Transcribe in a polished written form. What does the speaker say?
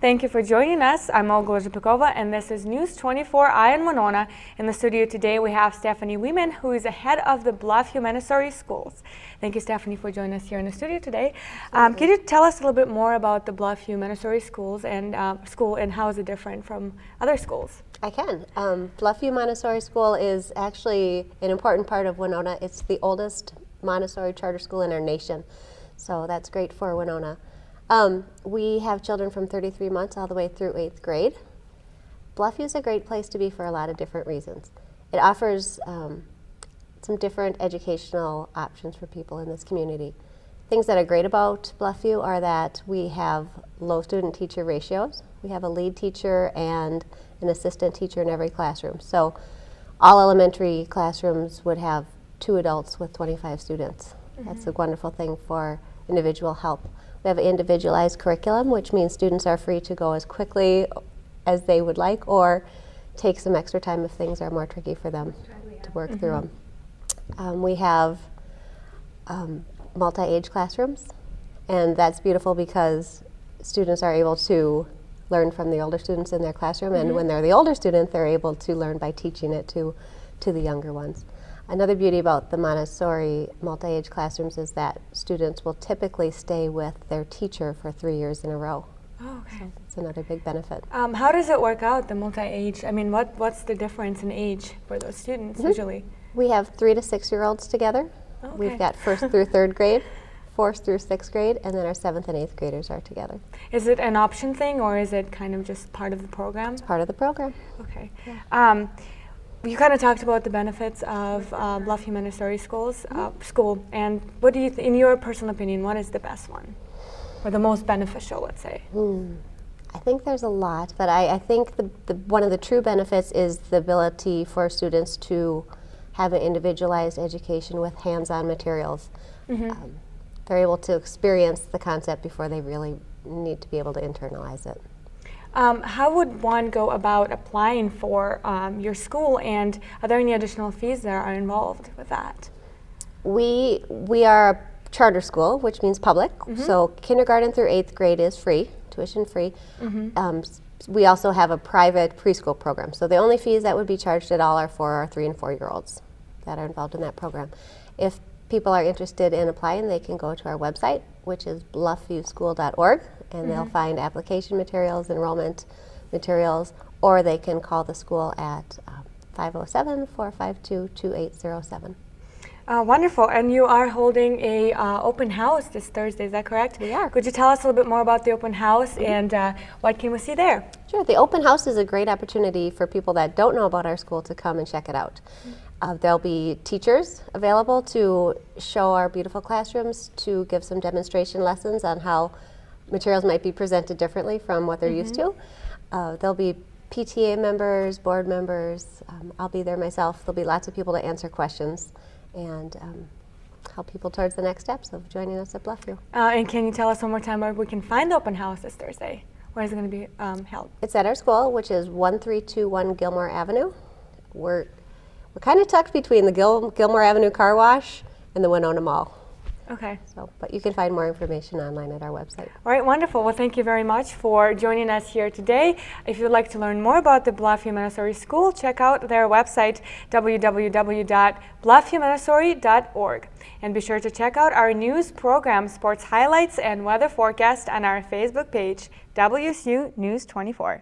Thank you for joining us. I'm Olga Lezhepekova, and this is News 24 Eye in Winona. In the studio today, we have Stephanie Wehman, who is the head of the Bluffview Montessori Schools. Thank you, Stephanie, for joining us here in the studio today. Can you tell us a little bit more about the Bluffview Montessori Schools and how is it different from other schools? I can. Bluffview Montessori School is actually an important part of Winona. It's the oldest Montessori charter school in our nation, so that's great for Winona. We have children from 33 months all the way through 8th grade. Bluffview is a great place to be for a lot of different reasons. It offers some different educational options for people in this community. Things that are great about Bluffview are that we have low student-teacher ratios. We have a lead teacher and an assistant teacher in every classroom. So all elementary classrooms would have 2 adults with 25 students. That's a wonderful thing for individual help. We have an individualized curriculum, which means students are free to go as quickly as they would like or take some extra time if things are more tricky for them to work through them. We have multi-age classrooms, and that's beautiful because students are able to learn from the older students in their classroom, and when they're the older student, they're able to learn by teaching it to the younger ones. Another beauty about the Montessori multi-age classrooms is that students will typically stay with their teacher for 3 years in a row. Oh, okay. So it's another big benefit. How does it work out, the multi-age? I mean, what's the difference in age for those students usually? We have 3 to 6-year-olds together. Okay. We've got 1st through 3rd grade, 4th through 6th grade, and then our 7th and 8th graders are together. Is it an option thing, or is it kind of just part of the program? It's part of the program. Okay. Yeah. You kind of talked about the benefits of Bluffview Montessori School, and what do you, in your personal opinion, what is the best one, or the most beneficial, let's say? I think there's a lot, but I think one of the true benefits is the ability for students to have an individualized education with hands-on materials. They're able to experience the concept before they really need to be able to internalize it. How would one go about applying for your school, and are there any additional fees that are involved with that? We are a charter school, which means public, so kindergarten through 8th grade is free, tuition free. We also have a private preschool program, so the only fees that would be charged at all are for our 3 and 4-year-olds that are involved in that program. If people are interested in applying, they can go to our website, which is bluffviewschool.org, and they'll find application materials, enrollment materials, or they can call the school at 507-452-2807. Wonderful, and you are holding a open house this Thursday, is that correct? We are. Could you tell us a little bit more about the open house and what can we see there? Sure, the open house is a great opportunity for people that don't know about our school to come and check it out. There'll be teachers available to show our beautiful classrooms, to give some demonstration lessons on how materials might be presented differently from what they're used to. There'll be PTA members, board members. I'll be there myself. There'll be lots of people to answer questions and help people towards the next steps of joining us at Bluffview. And can you tell us one more time where we can find the open house this Thursday? Where is it going to be held? It's at our school, which is 1321 Gilmore Avenue. We're kind of tucked between the Gilmore Avenue Car Wash and the Winona Mall. Okay. But you can find more information online at our website. All right, wonderful. Well, thank you very much for joining us here today. If you'd like to learn more about the Bluffview Montessori School, check out their website, www.bluffviewmontessori.org. And be sure to check out our news program, sports highlights, and weather forecast on our Facebook page, WSU News 24.